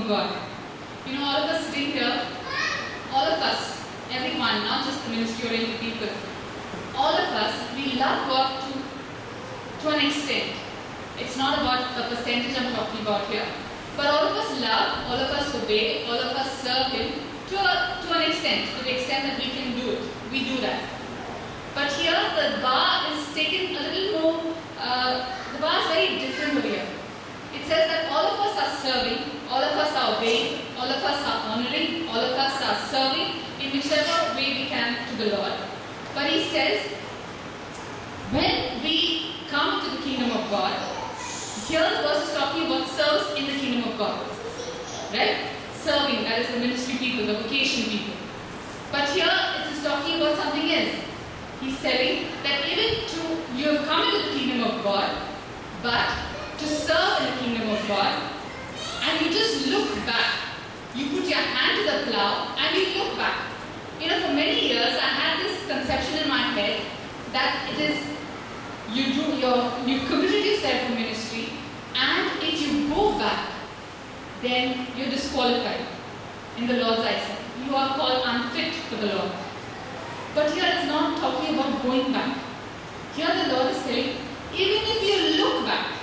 of God. All of us sitting here, all of us, everyone, not just the ministry-oriented people, all of us, we love God to an extent. It's not about the percentage I'm talking about here. But all of us love, all of us obey, all of us serve Him to an extent, to the extent that we can do it. We do that. But here the bar is taken a little more, the bar is very different over here. It says that all of us are serving, all of us are obeying, all of us are honoring, all of us are serving in whichever way we can to the Lord. But He says, when we come to the kingdom of God, here the verse is talking about service in the kingdom of God. Right? Serving, that is the ministry people, the vocation people. But here it is talking about something else. He's telling that even you have come into the kingdom of God, but to serve in the kingdom of God, and you just look back. You put your hand to the plow and you look back. For many years I had this conception in my head that it is you committed yourself for ministry, and if you go back, then you're disqualified in the Lord's eyesight. You are called unfit for the Lord. But here it's not talking about going back. Here the Lord is saying, even if you look back,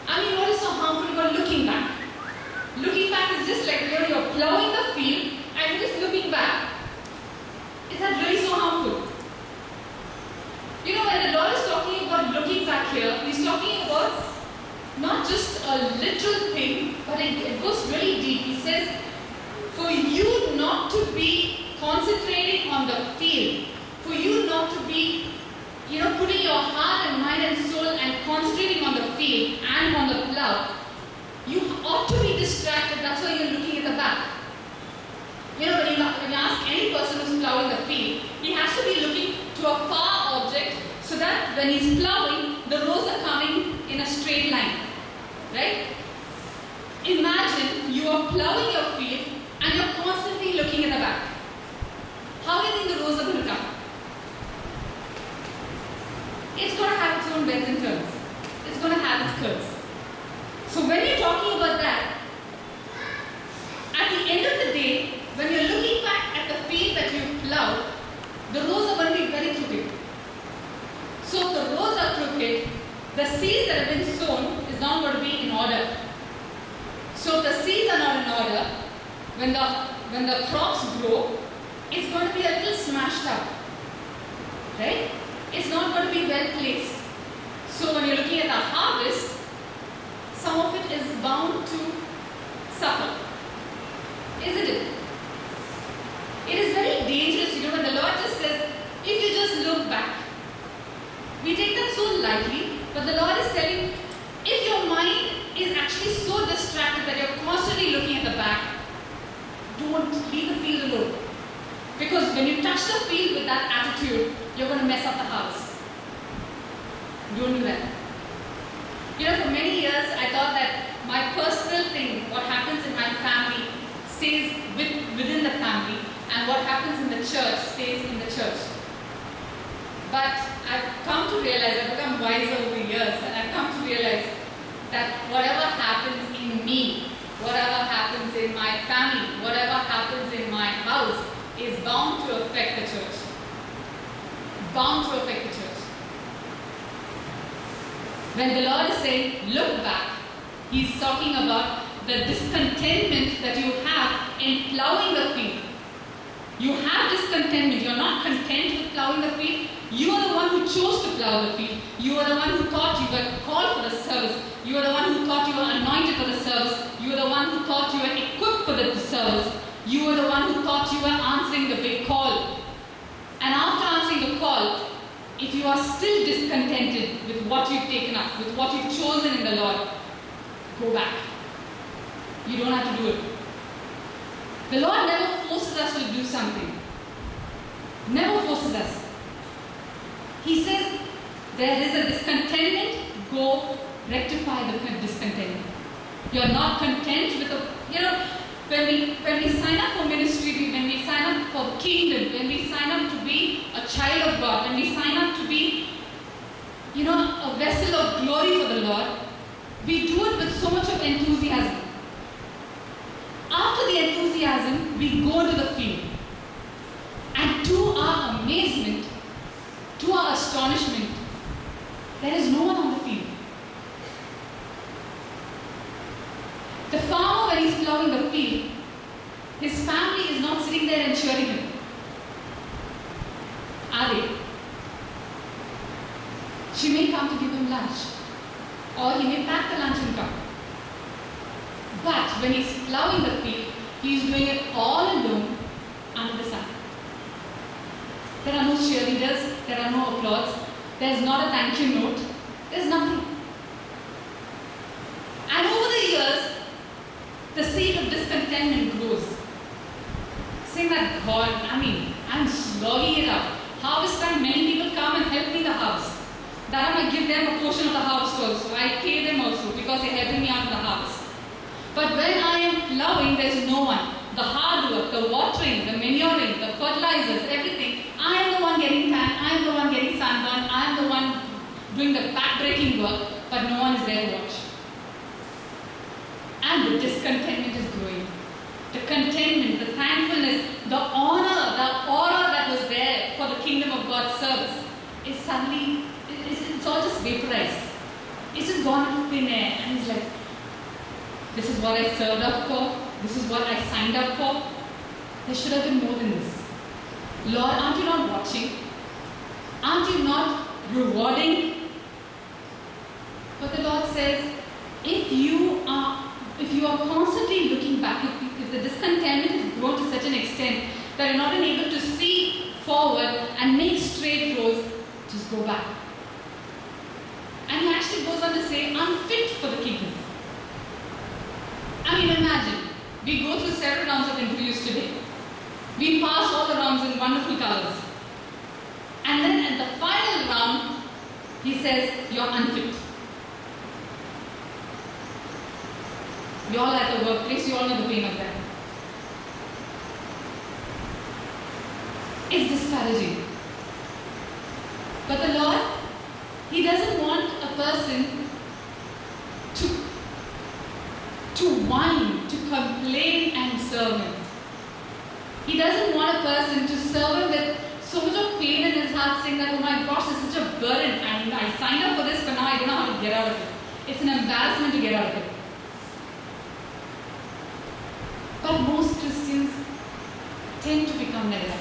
what is so harmful about looking back? Looking back is just like you're plowing the field and you're just looking back. Is that really so harmful? When the Lord is talking about looking back here, He's talking about not just a literal thing, but it goes really deep. He says, for you not to be concentrating on the field, for you not to be putting your heart and mind and soul and concentrating on the field and on the plow, you ought to be distracted. That's why you're looking at the back. When you ask any person who's plowing the field, he has to be looking to a far object so that when he's plowing, the rows are coming in a straight line. Right? Imagine you are plowing your field and you're constantly looking at the back. How do you think the rows are going to come? It's going to have its own bends and turns. It's going to have its curves. So when you're talking about that, at the end of the day, when you're looking back at the field that you've plowed, the rows are going to be very crooked. So if the rows are crooked, the seeds that have been sown is not going to be in order. So if the seeds are not in order, when the crops grow, it's going to be a little smashed up. Right? It's not going to be well placed. So when you're looking at the harvest, some of it is bound to suffer. Isn't it? It is very dangerous, when the Lord just says, if you just look back. We take that so lightly, but the Lord is telling, if your mind is actually so distracted that you're constantly looking at the back, don't leave the field alone. Because when you touch the field with that attitude, you're going to mess up the harvest. Don't do that. For many years, I thought that my personal thing, what happens in my family, stays within the family, and what happens in the church stays in the church. But I've come to realize, I've become wiser over the years, and I've come to realize that whatever happens in me, whatever happens in my family, whatever happens in my house, is bound to affect the church. Bound to affect the church. When the Lord is saying, look back, He's talking about the discontentment that you have in plowing the field. You have discontentment. You're not content with plowing the field. You are the one who chose to plow the field. You are the one who thought you were called for the service. You are the one who thought you were anointed for the service. You are the one who thought you were equipped for the service. You are the one who thought you were answering the big call. And after answering the call, if you are still discontented with what you've taken up, with what you've chosen in the Lord, go back. You don't have to do it. The Lord never forces us to do something. Never forces us. He says, there is a discontentment, go rectify the discontentment. You're not content with when we sign up for ministry, when we sign up for kingdom, when we sign up to be a child of God, when we sign up to be, a vessel of glory for the Lord, we do it with so much of enthusiasm. when he's plowing the field, his family is not sitting there and cheering him. Are they? She may come to give him lunch, or he may pack the lunch and come. But when he's plowing the field, he's doing it all alone under the sun. There are no cheerleaders, there are no applause, there's not a thank you note, there's nothing. And over the years, the seed of discontentment grows. Saying that, God, I'm slogging it out. Harvest time, many people come and help me in the house. That I might give them a portion of the harvest also. I pay them also because they're helping me out in the harvest. But when I am plowing, there's no one. The hard work, the watering, the manuring, the fertilizers, everything. I am the one getting tan, I am the one getting sunburn, I am the one doing the back-breaking work, but no one is there to watch. And the discontentment is growing. The contentment, the thankfulness, the honor, the aura that was there for the kingdom of God's service is suddenly, it's all just vaporized. It's just gone into thin air, and he's like, this is what I served up for, this is what I signed up for. There should have been more than this. Lord, aren't you not watching? Aren't you not rewarding? But the Lord says, if you are constantly looking back, if the discontentment has grown to such an extent that you're not able to see forward and make straight roads, just go back. And he actually goes on to say, unfit for the kingdom. Imagine, we go through several rounds of interviews today. We pass all the rounds in wonderful colors. And then at the final round, he says, you're unfit. We all at the workplace, you all know the pain of that. It's discouraging. But the Lord, He doesn't want a person to whine, to complain and serve Him. He doesn't want a person to serve Him with so much of pain in his heart, saying that, oh my gosh, this is such a burden. I signed up for this, but now I don't know how to get out of it. It's an embarrassment to get out of it. But most Christians tend to become like that.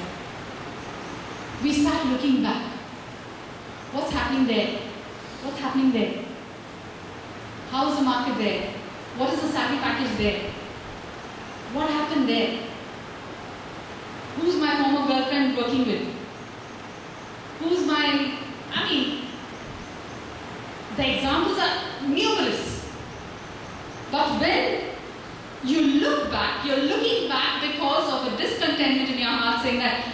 We start looking back. What's happening there? What's happening there? How's the market there? What is the salary package there? What happened there? Who's my former girlfriend working with? Who's my... the examples are numerous. But when you look back, you're looking back because of a discontentment in your heart, saying that,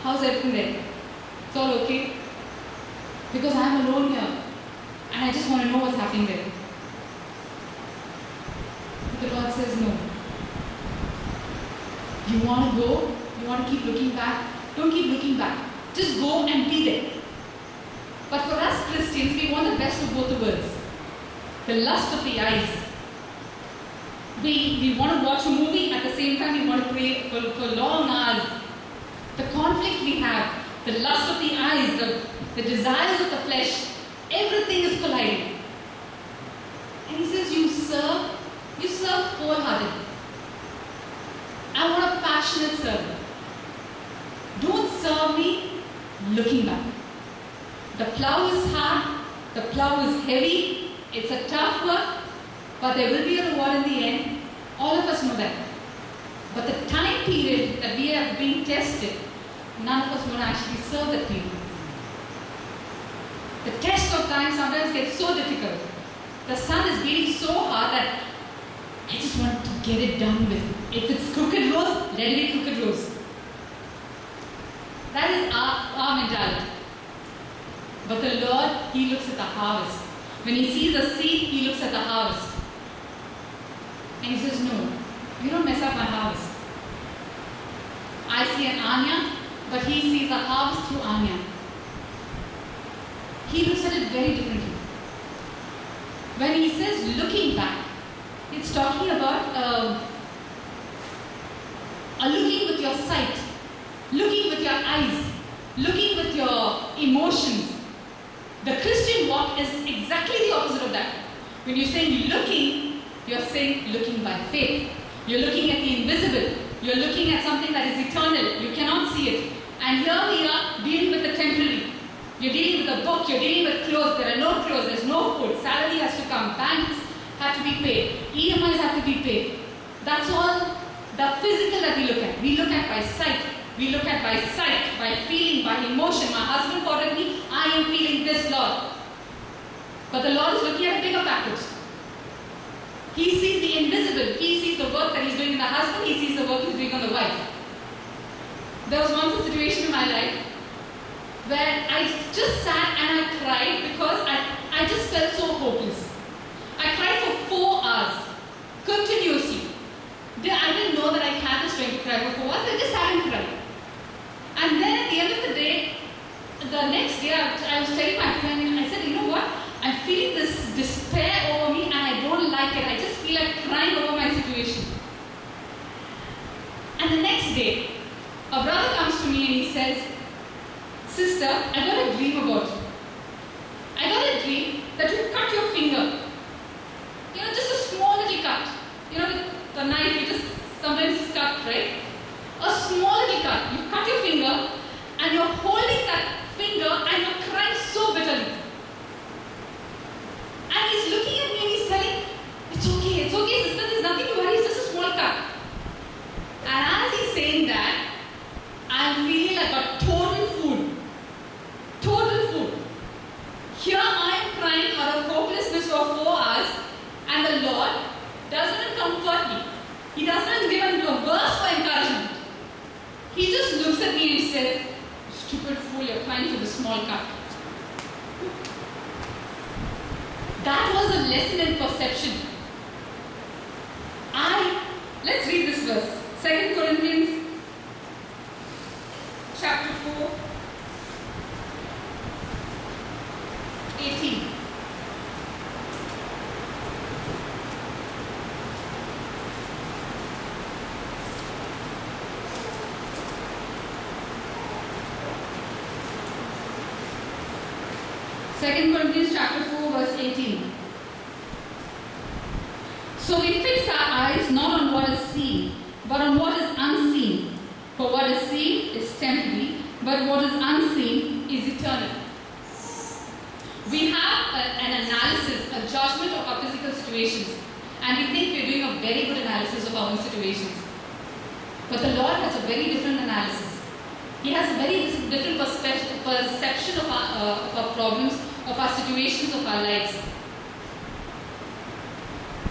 how's everything there? It's all okay? Because I'm alone here, and I just want to know what's happening there. But the Lord says, no. You want to go? You want to keep looking back? Don't keep looking back. Just go and be there. But for us Christians, we want the best of both worlds. The lust of the eyes. We want to watch a movie, at the same time we want to pray for long hours. The conflict we have, the lust of the eyes, the desires of the flesh, everything is colliding. And He says, you serve wholeheartedly. I want a passionate servant. Don't serve me looking back. The plow is hard, the plow is heavy, it's a tough work, but there will be a reward in the end. All of us know that. But the time period that we are being tested, none of us want to actually serve that period. The test of time sometimes gets so difficult. The sun is beating so hard that I just want to get it done with. If it's crooked roads, let it be crooked roads. That is our mentality. But the Lord, He looks at the harvest. When He sees a seed, He looks at the harvest. And He says, no, you don't mess up my harvest. I see an Anya, but He sees a harvest through Anya. He looks at it very differently. When He says looking back, it's talking about looking with your sight, looking with your eyes, looking with your emotions. The Christian walk is exactly the opposite of that. When you say looking, You're saying looking by faith. You're looking at the invisible. You're looking at something that is eternal. You cannot see it. And here we are dealing with the temporary. You're dealing with a book. You're dealing with clothes. There are no clothes. There's no food. Salary has to come. Banks have to be paid. EMIs have to be paid. That's all the physical that we look at. We look at by sight. We look at by sight, by feeling, by emotion. My husband ordered me, I am feeling this, Lord. But the Lord is looking at a bigger package. He sees the invisible. He sees the work that he's doing in the husband. He sees the work he's doing on the wife. There was once a situation in my life where I just sat and I cried because I just felt so hopeless. I cried for 4 hours, continuously. I didn't know that I had the strength to cry for 4 hours. I just sat and cried. And then at the end of the day, the next day, I was telling my friend, and I said, you know what? I'm feeling this despair over me and I don't like it. I just feel like crying over my situation. And the next day, a brother comes to me and he says, sister, I got a dream about you. I got a dream that you cut your finger. You know, just a small little cut. You know, with the knife, you just sometimes just cut, right? A small little cut. You cut your finger and you're holding that finger and you're crying so bitterly. And he's looking at me and he's telling, it's okay, sister, there's nothing to worry, it's just a small cut. And as he's saying that, I'm feeling like a total fool. Total fool. Here I am crying out of hopelessness for 4 hours, and the Lord doesn't comfort me. He doesn't give me a verse for encouragement. He just looks at me and he says, stupid fool, you're crying for the small cut. That was a lesson in perception. Let's read this verse. 2 Corinthians chapter 4, 18. Second Corinthians chapter 4, verse 18. So we fix our eyes not on what is seen, but on what is unseen. For what is seen is temporary, but what is unseen is eternal. We have an analysis, a judgment of our physical situations, and we think we're doing a very good analysis of our own situations. But the Lord has a very different analysis. He has a very different perception of our problems, of our situations, of our lives.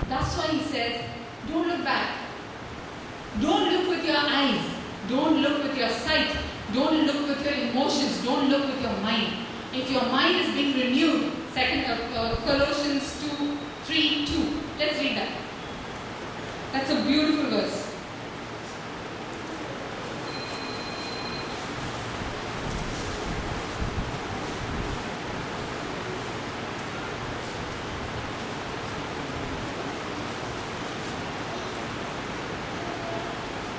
That's why he says, don't look back. Don't look with your eyes. Don't look with your sight. Don't look with your emotions. Don't look with your mind. If your mind is being renewed, Colossians 2:3-2. Let's read that. That's a beautiful verse.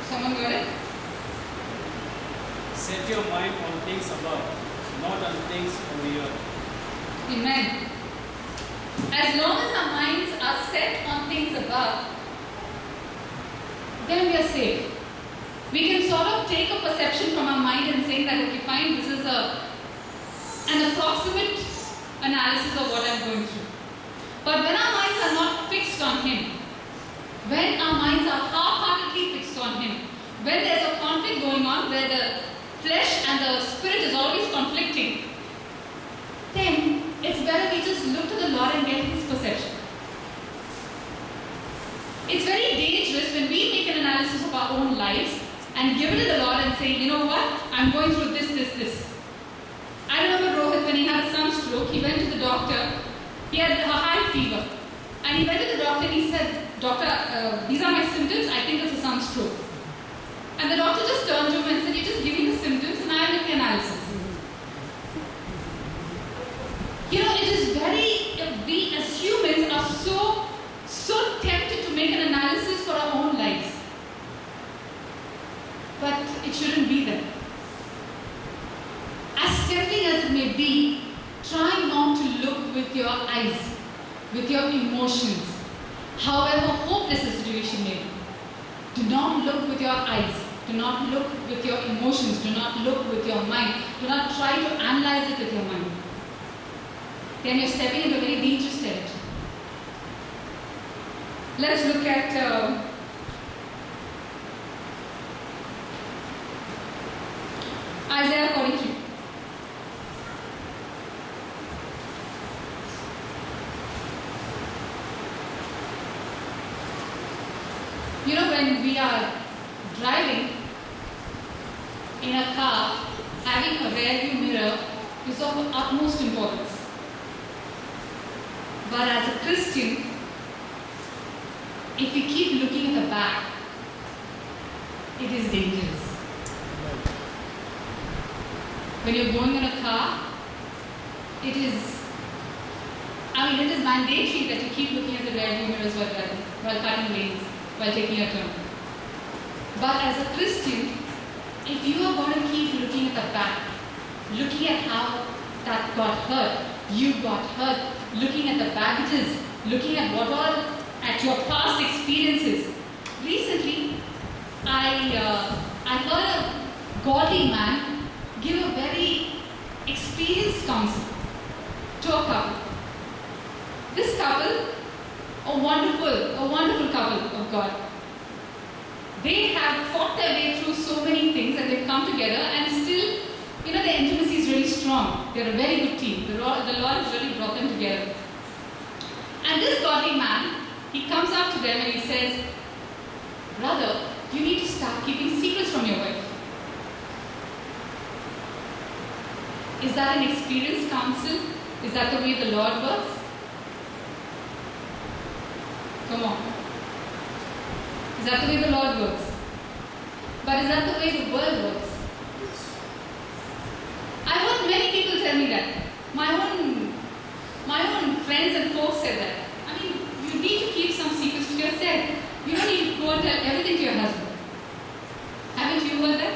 Someone got it? Set your mind on things above, not on things on the earth. Amen. As long as our minds are set on things above, then we are safe. We can sort of take a perception from our mind and say that, okay, fine, this is an approximate analysis of what I'm going through. But when our minds are not fixed on Him, when our minds are half-heartedly fixed on Him, when there's a conflict going on where the flesh and the spirit is always conflicting, then it's better we just look to the Lord and get His perception. It's very dangerous when we make an analysis of our own lives and give it to the Lord and say, you know what, I'm going through this. I remember Rohit, when he had a sunstroke, he went to the doctor. He had a high fever. And he went to the doctor and he said, doctor, these are my symptoms, I think it's a sunstroke. And the doctor just turned to him and said, you're just giving the symptoms and I will the analysis. You know, it is we as humans are so tempted to make an analysis for our own lives. But it shouldn't be there. As tempting as it may be, try not to look with your eyes, with your emotions. However hopeless the situation may be, do not look with your eyes. Do not look with your emotions. Do not look with your mind. Do not try to analyze it with your mind. Then you're stepping into a very dangerous territory. Let's look at Isaiah 43. You know, when we are driving in a car, having a rear view mirror is of utmost importance. But as a Christian, if we keep looking at the back, it is dangerous. When you're going in a car, it is mandatory that you keep looking at the rear view mirrors while driving, while cutting lanes, while taking a turn. But as a Christian, if you are going to keep looking at the back, looking at how that got hurt, you got hurt, looking at the baggages, looking at what all, at your past experiences. Recently, I heard a godly man give a very experienced counsel to a couple. This couple, a wonderful couple of God. They have fought their way through so many things and they've come together and still, their intimacy is really strong. They're a very good team. The Lord has really brought them together. And this godly man, he comes up to them and he says, "Brother, you need to start keeping secrets from your wife." Is that an experienced counsel? Is that the way the Lord works? Come on. Is that the way the Lord works? But is that the way the world works? I've heard many people tell me that. My own friends and folks said that. You need to keep some secrets to yourself. You don't need to go and tell everything to your husband. Haven't you heard that?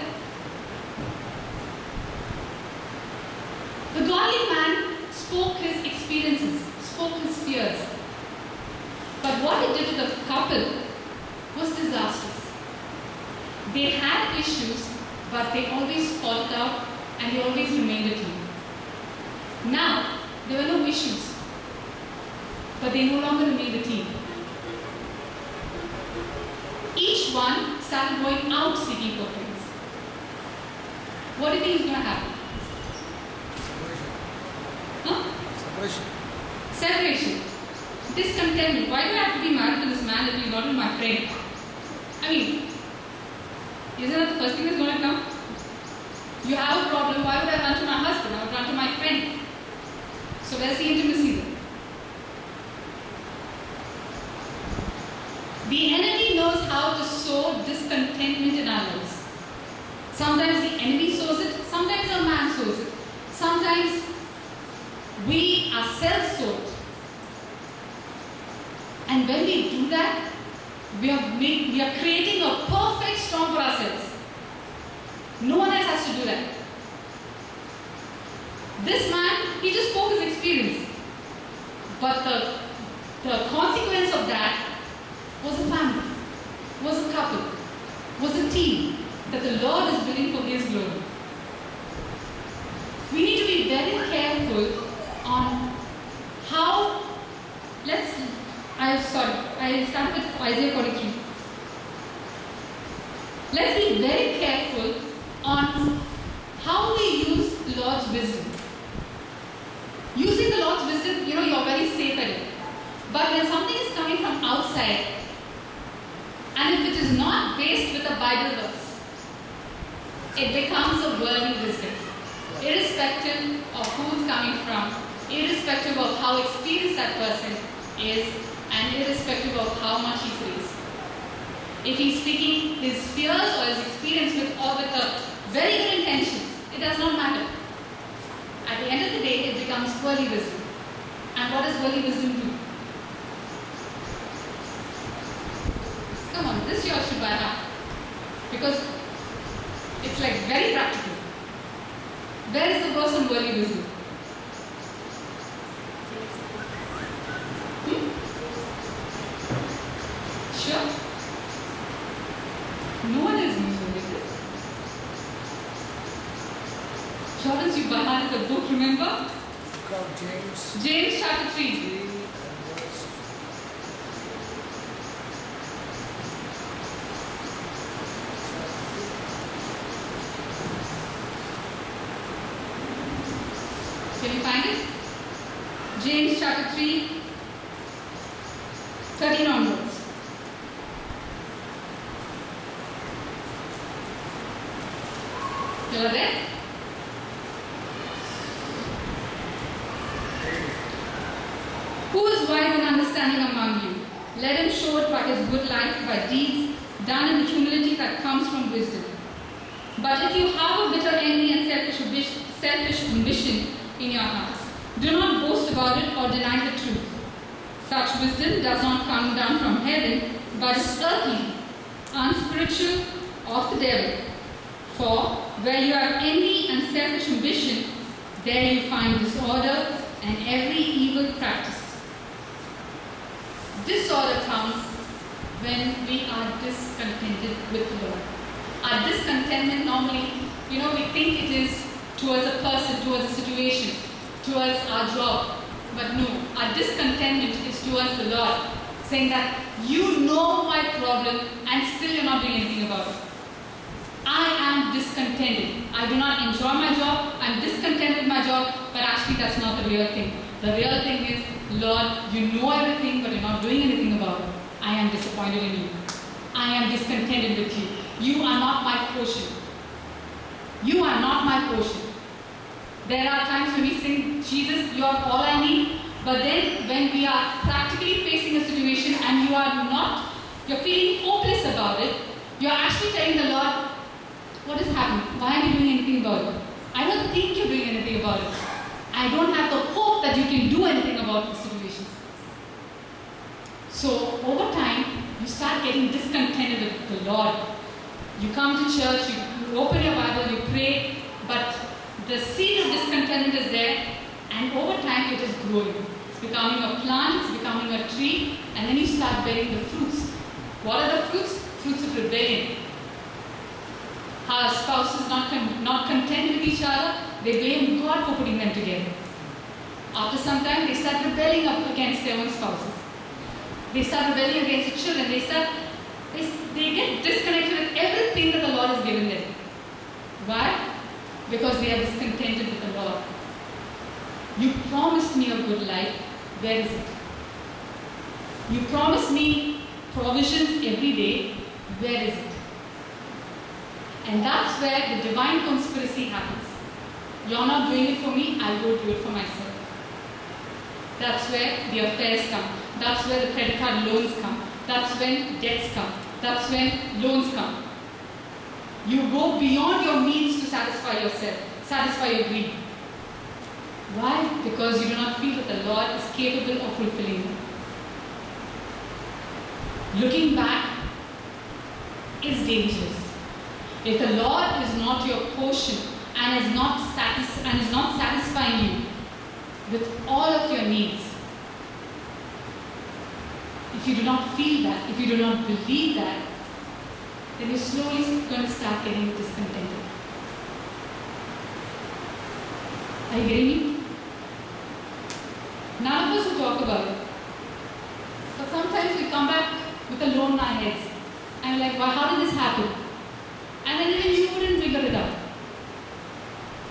The godly man spoke his experiences, spoke his fears. But what it did to the couple was disastrous. They had issues, but they always fought out and they always remained a team. Now, there were no issues, but they no longer remained a team. Each one started going out seeking for friends. What do you think is going to happen? Separation. Discontentment. Why do I have to be married to this man if he's not even my friend? Isn't that the first thing that's going to come? You have a problem, why would I run to my husband? I would run to my friend. So where's the intimacy then? The enemy knows how to sow discontentment in our lives. Sometimes the enemy sows it, sometimes a man sows it. Sometimes we ourselves sow it. And when we do that, we are creating a perfect storm for ourselves. No one else has to do that. This man, he just spoke his experience. But the consequence of that was a family, was a couple, was a team that the Lord is building for His glory. We need to be very careful on how, I started with Isaiah 43. Let's be very careful on how we use the Lord's wisdom. Using the Lord's wisdom, you're very safe at it. But when something is coming from outside, and if it is not based with a Bible verse, it becomes a worldly wisdom. Irrespective of who it's coming from, irrespective of how experienced that person is, and irrespective of how much he prays. If he's speaking his fears or his experience with a very good intentions, it does not matter. At the end of the day, it becomes worldly wisdom. And what does worldly wisdom do? Come on, this you all should buy up. Because it's very practical. Where is the verse on worldly wisdom? format of the book, remember? Called James. James chapter 3. 3 and verse. Can you find it? James chapter 3, 13 onwards. You are there? Who is wise and understanding among you? Let him show it by his good life, by deeds done in the humility that comes from wisdom. But if you have a bitter envy and selfish ambition in your hearts, do not boast about it or deny the truth. Such wisdom does not come down from heaven, but is earthly, unspiritual, of the devil. For where you have envy and selfish ambition, there you find disorder and every evil practice. Disorder comes when we are discontented with the Lord. Our discontentment normally, we think it is towards a person, towards a situation, towards our job. But no, our discontentment is towards the Lord, saying that you know my problem and still you're not doing anything about it. I am discontented. I do not enjoy my job. I'm discontent with my job, but actually that's not the real thing. The real thing is, Lord, you know everything, but you're not doing anything about it. I am disappointed in you. I am discontented with you. You are not my portion. You are not my portion. There are times when we sing, Jesus, you are all I need. But then when we are practically facing a situation and you're feeling hopeless about it, you're actually telling the Lord, what is happening? Why aren't you doing anything about it? I don't think you're doing anything about it. I don't have the hope that you can do anything about the situation. So over time, you start getting discontented with the Lord. You come to church, you open your Bible, you pray, but the seed of discontentment is there, and over time it is growing. It's becoming a plant, it's becoming a tree, and then you start bearing the fruits. What are the fruits? Fruits of rebellion. Our spouses not content with each other, they blame God for putting them together. After some time, they start rebelling up against their own spouses. They start rebelling against the children. They get disconnected with everything that the Lord has given them. Why? Because they are discontented with the Lord. You promised me a good life. Where is it? You promised me provisions every day. Where is it? And that's where the divine conspiracy happens. You're not doing it for me, I'll go do it for myself. That's where the affairs come. That's where the credit card loans come. That's when debts come. That's when loans come. You go beyond your means to satisfy yourself, satisfy your greed. Why? Because you do not feel that the Lord is capable of fulfilling it. Looking back is dangerous. If the Lord is not your portion and is not satisfying you with all of your needs, if you do not feel that, if you do not believe that, then you're slowly going to start getting discontented. Are you getting me? None of us will talk about it. But sometimes we come back with a loan in our heads. And we're like, well, how did this happen? And then even you wouldn't figure it out.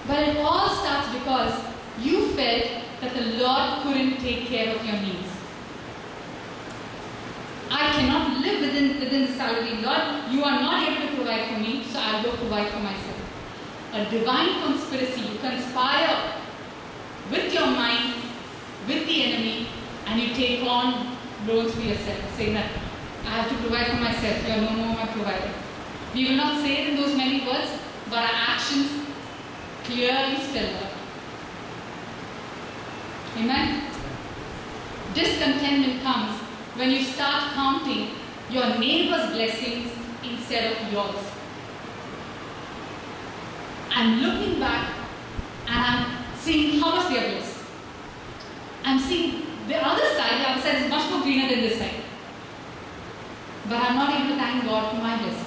But it all starts because you felt that the Lord couldn't take care of your needs. I cannot live within the salary. Lord, you are not able to provide for me, so I'll go provide for myself. A divine conspiracy. You conspire with your mind, with the enemy, and you take on loans for yourself, saying that I have to provide for myself. You are no more my provider. We will not say it in those many words, but our actions clearly spell out. Amen? Discontentment comes when you start counting your neighbor's blessings instead of yours. I'm looking back and I'm seeing how much they are blessed. I'm seeing the other side is much more greener than this side. But I'm not able to thank God for my blessing.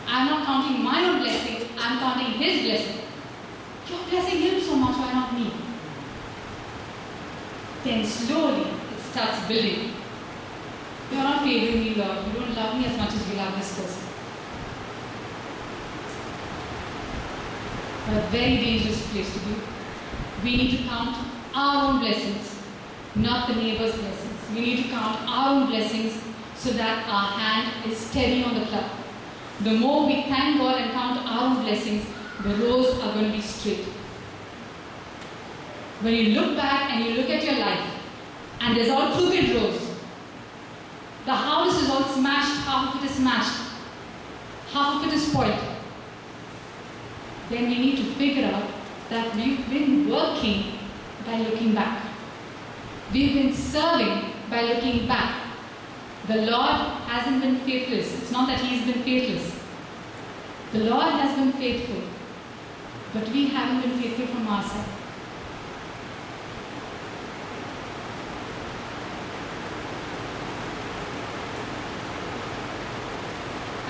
I'm not counting my own blessing, I'm counting His blessing. You're blessing him so much, why not me? Then slowly it starts building. You're not favoring me, Lord. You don't love me as much as you love this person. A very dangerous place to be. We need to count our own blessings, not the neighbor's blessings. We need to count our own blessings so that our hand is steady on the plough. The more we thank God and count our own blessings, the rows are going to be straight. When you look back and you look at your life, and there's all crooked rows, the house is all smashed, half of it is smashed, half of it is spoiled, then we need to figure out that we've been working by looking back. We've been serving by looking back. The Lord hasn't been faithless. It's not that He's been faithless. The Lord has been faithful, but we haven't been faithful from our side.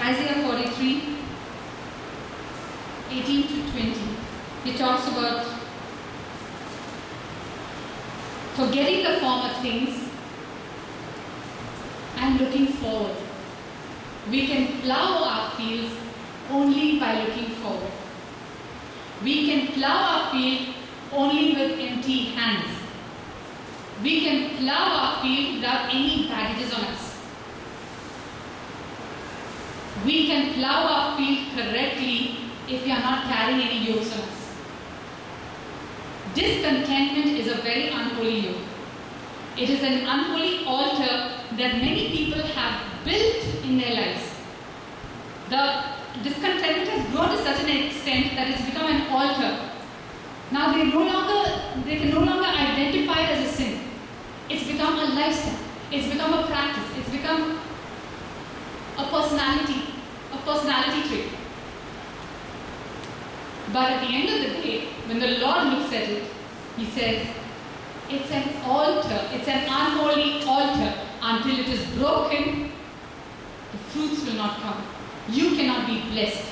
Isaiah 43, 18 to 20, it talks about forgetting the former things and looking forward. We can plow our fields only by looking forward. We can plow our field only with empty hands. We can plow our field without any baggages on us. We can plow our field correctly if we are not carrying any yokes on us. Discontentment is a very unholy yoke. It is an unholy altar that many people have built in their lives. The discontentment has grown to such an extent that it's become an altar. Now they can no longer identify it as a sin. It's become a lifestyle. It's become a practice. It's become a personality trait. But at the end of the day, when the Lord looks at it, He says, it's an altar, it's an unholy altar. Until it is broken, the fruits will not come. You cannot be blessed.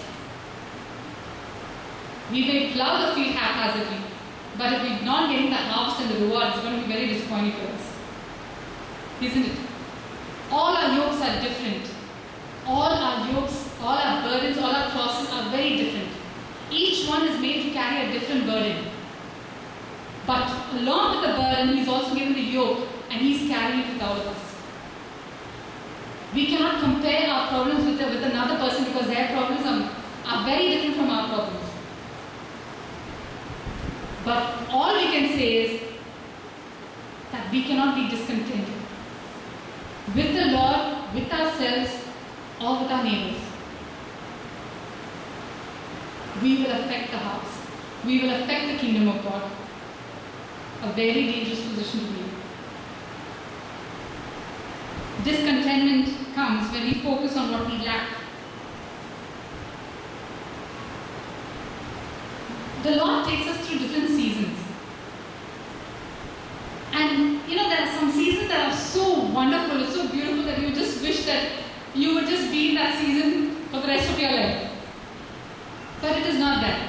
We may plow the field haphazardly, but if we're not getting the harvest and the reward, it's going to be very disappointing for us. Isn't it? All our yokes are different. All our yokes, all our burdens, all our crosses are very different. Each one is made to carry a different burden. But along with the burden, He's also given the yoke, and He's carrying it with all of us. We cannot compare our problems with another person because their problems are very different from our problems. But all we can say is that we cannot be discontented with the Lord, with ourselves, or with our neighbors. We will affect the house. We will affect the kingdom of God. A very dangerous position to be in. Discontentment comes when we focus on what we lack. The Lord takes us through different seasons. And there are some seasons that are so wonderful, it's so beautiful that you just wish that you would just be in that season for the rest of your life. But it is not that.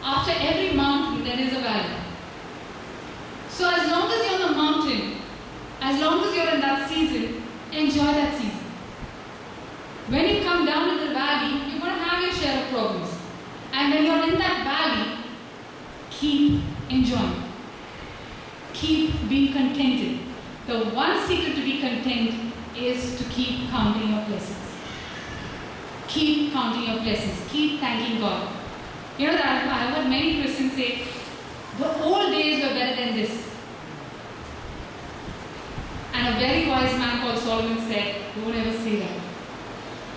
After every mountain, there is a valley. So as long as you're on the mountain, as long as you're in that season, enjoy that season. When you come down to the valley, you're going to have your share of problems. And when you're in that valley, keep enjoying. Keep being contented. The one secret to be content is to keep counting your blessings. Keep counting your blessings. Keep thanking God. That I've heard many Christians say, the old days were better than this. And a very wise man called Solomon said, don't ever say that.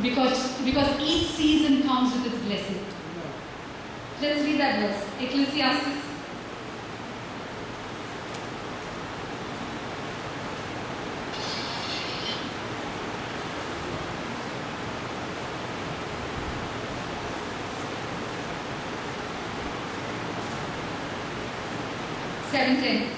Because each season comes with its blessing. Let's read that verse. Ecclesiastes. Seven.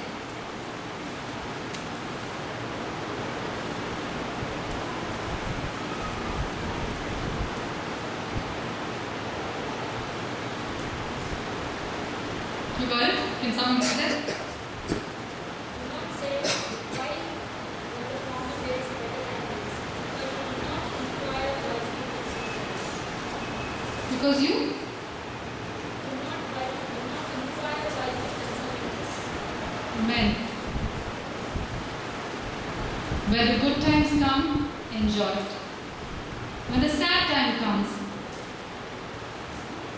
someone say that? Do not say, why were the former days better than these? But do not inquire why people's Because you Do not inquire why concerning this. men. Where the good times come, enjoy it. When the sad time comes,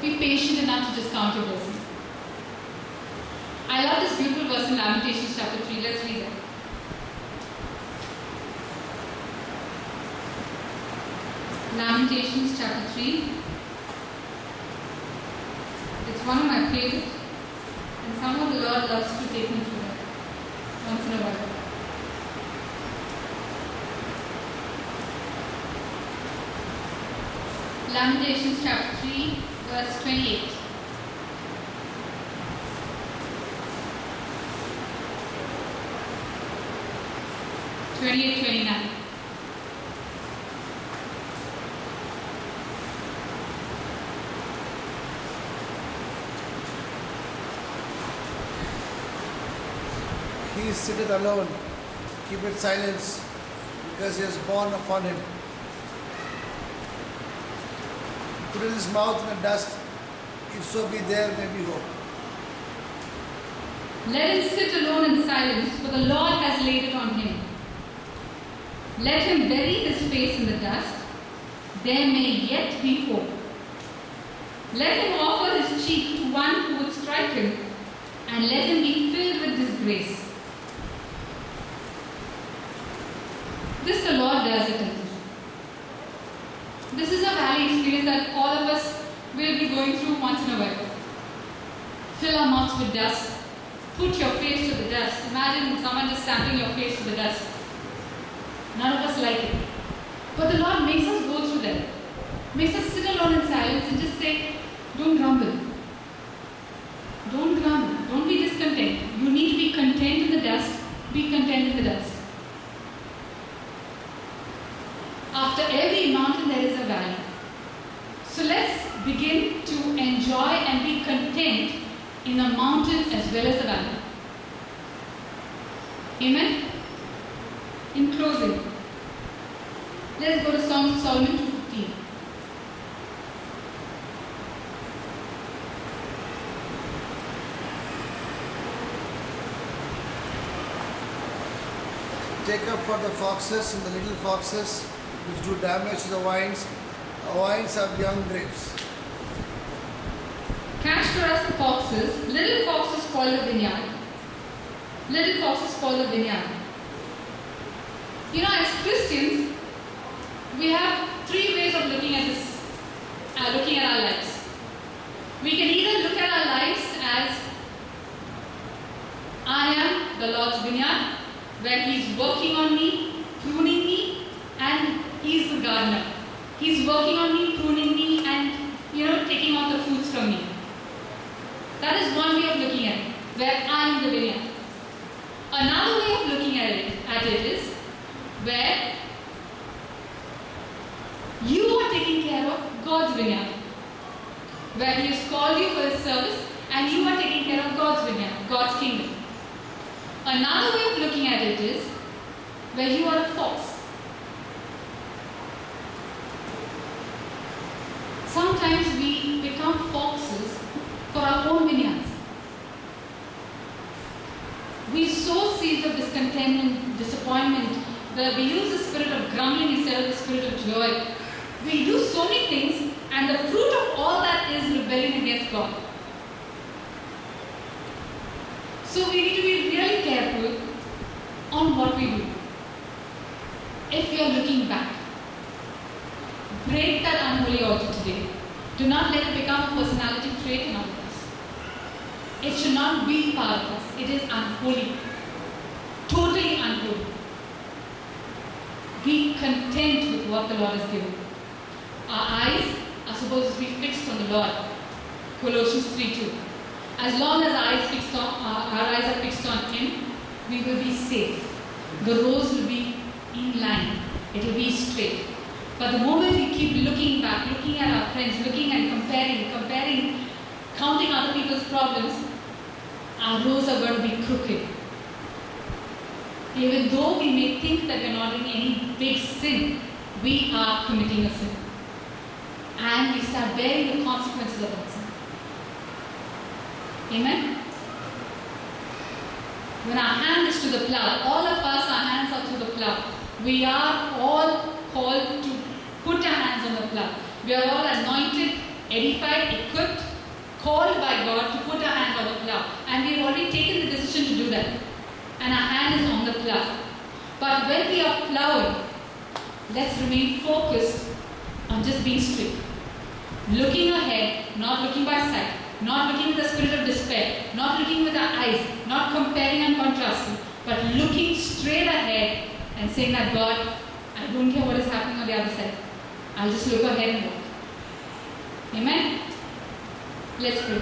be patient enough to just count your blessings. I love this beautiful verse in Lamentations chapter 3. Let's read it. Lamentations chapter 3. It's one of my favorites, and somehow the Lord loves to take me through that once in a while. Lamentations chapter 3, verse 28. '28, 29. He sitteth alone, keepeth silence, because he has borne upon him. Put his mouth in the dust, if so be there may be hope. Let him sit alone in silence, for the Lord has laid it on him. Let him bury his face in the dust, there may yet be hope. Let him offer his cheek to one who would strike him, and let him be filled with disgrace. This the Lord does it. This is a valley experience that all of us will be going through once in a while. Fill our mouths with dust. Put your face to the dust. Imagine someone just stamping your face to the dust. None of us like it. But the Lord makes us go through them. Makes us sit alone in silence and just say, don't grumble. Don't grumble. Don't be discontent. You need to be content in the dust. Be content in the dust. After every mountain there is a valley. So let's begin to enjoy and be content in the mountain as well as the valley. Amen? In closing, let's go to Songs of Solomon 2:15. Take up for the foxes and the little foxes which do damage to the vines. The vines have young grapes. Catch for us the foxes. Little foxes spoil the vineyard. Little foxes spoil the vineyard. You know, as Christians, we have three ways of looking at this, looking at our lives. We can either look at our lives as I am the Lord's vineyard, where He's working on me, pruning me, and He's the gardener. He's working on me, pruning me, and taking out the fruits from me. That is one way of looking at it, where I am the vineyard. Another way of looking at it is where you are taking care of God's vineyard, where He has called you for His service, and you are taking care of God's vineyard, God's kingdom. Another way of looking at it is where you are a fox. Sometimes we become foxes for our own vineyards. We sow seeds of discontentment, disappointment, where we use the spirit of grumbling instead of the spirit of joy. We do so many things, and the fruit of all that is rebellion against God. So we need to be really careful on what we do. If we are looking back, break that unholy altar today. Do not let it become a personality trait in our lives. It should not be part of us. It is unholy. Totally unholy. Be content with what the Lord has given. Our eyes are supposed to be fixed on the Lord. Colossians 3:2. As long as our eyes are fixed on Him, we will be safe. The roads will be in line. It will be straight. But the moment we keep looking back, looking at our friends, looking and comparing, counting other people's problems, our roads are going to be crooked. Even though we may think that we're not doing any big sin, we are committing a sin. And we start bearing the consequences of that sin. Amen? When our hand is to the plow, all of us, our hands are to the plow. We are all called to put our hands on the plow. We are all anointed, edified, equipped, called by God to put our hands on the plow. And we've already taken the decision to do that. And our hand is on the plow. But when we are plowing, let's remain focused on just being straight. Looking ahead, not looking by sight, not looking with the spirit of despair, not looking with our eyes, not comparing and contrasting, but looking straight ahead and saying that God, I don't care what is happening on the other side. I'll just look ahead and walk. Amen? Let's pray.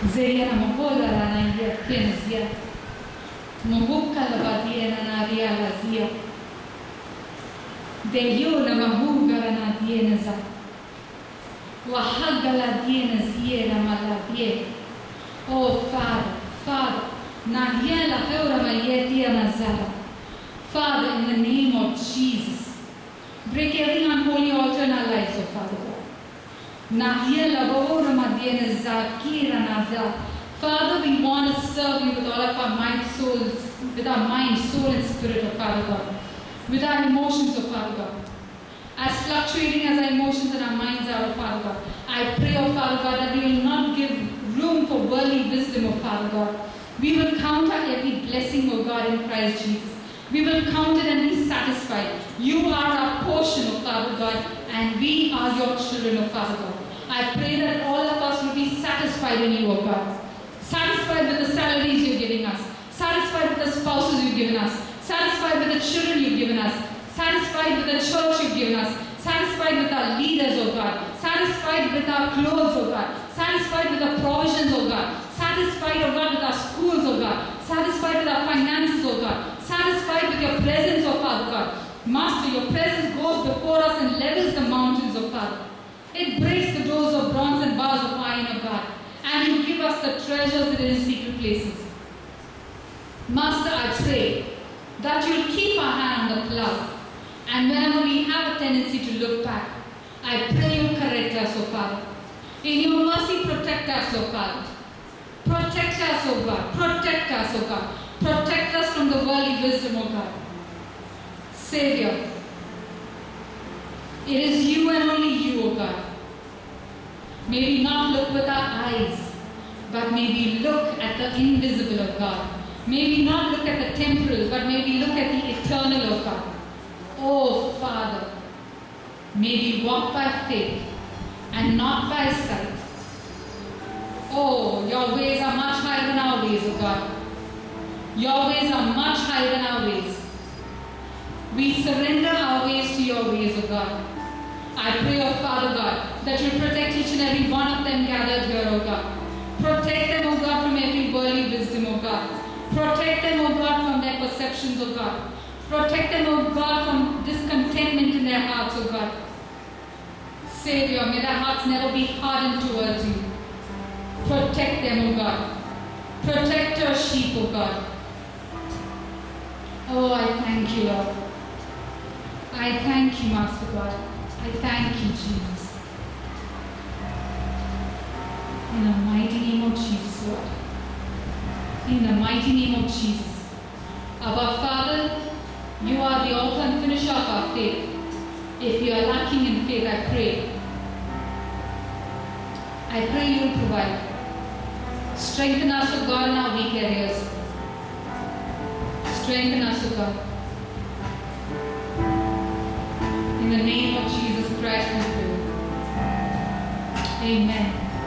Zeyana mohola na ya kenzia. Mohuka la badia na ria lazia. De yo na mahuga na dienza. Wahaga la dienzie na maladie. Oh Father, Father, na hiela heura mayetia nazara. Father, in the name of Jesus, break every unholy altar in our lives, oh Father God. Father, we want to serve you with all of our mind, souls, with our mind, soul, and spirit, oh Father God. With our emotions, oh Father God. As fluctuating as our emotions and our minds are, oh Father God, I pray, oh Father God, that we will not give room for worldly wisdom, oh Father God. We will count our every blessing, oh God, in Christ Jesus. We will count it and be satisfied. You are our portion, oh Father God, and we are your children, oh Father God. I pray that all of us will be satisfied in you, oh God. Satisfied with the salaries you're giving us. Satisfied with the spouses you've given us. Satisfied with the children you've given us. Satisfied with the church you've given us. Satisfied with our leaders, oh God. Satisfied with our clothes, oh God. Satisfied with the provisions, oh God. Satisfied, oh God, with our schools, oh God. Satisfied with our finances, oh God. Satisfied with your presence, oh Father God. Master, your presence goes before us and levels the mountains, oh Father. It breaks the doors of bronze and bars of iron, oh God. And you give us the treasures that are in secret places. Master, I pray that you'll keep our hand on the plow. And whenever we have a tendency to look back, I pray you correct us, oh Father. In your mercy, protect us, oh Father. Protect us, oh God. Protect us, oh God. Protect us from the worldly wisdom, oh God. Savior, it is you and only you, oh God. May we not look with our eyes, but may we look at the invisible, oh God. May we not look at the temporal, but may we look at the eternal, oh God. Oh Father, may we walk by faith and not by sight. Oh, your ways are much higher than our ways, oh God. Your ways are much higher than our ways. We surrender our ways to your ways, oh God. I pray, oh Father God, that you protect each and every one of them gathered here, oh God. Protect them, oh God, from every worldly wisdom, oh God. Protect them, oh God, from their perceptions, oh God. Protect them, oh God, from discontentment in their hearts, oh God. Savior, may their hearts never be hardened towards you. Protect them, oh God. Protect your sheep, oh God. Oh, I thank you, Lord. I thank you, Master God. I thank you, Jesus. In the mighty name of Jesus, Lord. In the mighty name of Jesus. Our Father, you are the author and finisher of our faith. If we are lacking in faith, I pray you will provide. Strengthen us, O God, in our weak areas. Strengthen us, O God. In the name of Jesus Christ, we pray. Amen.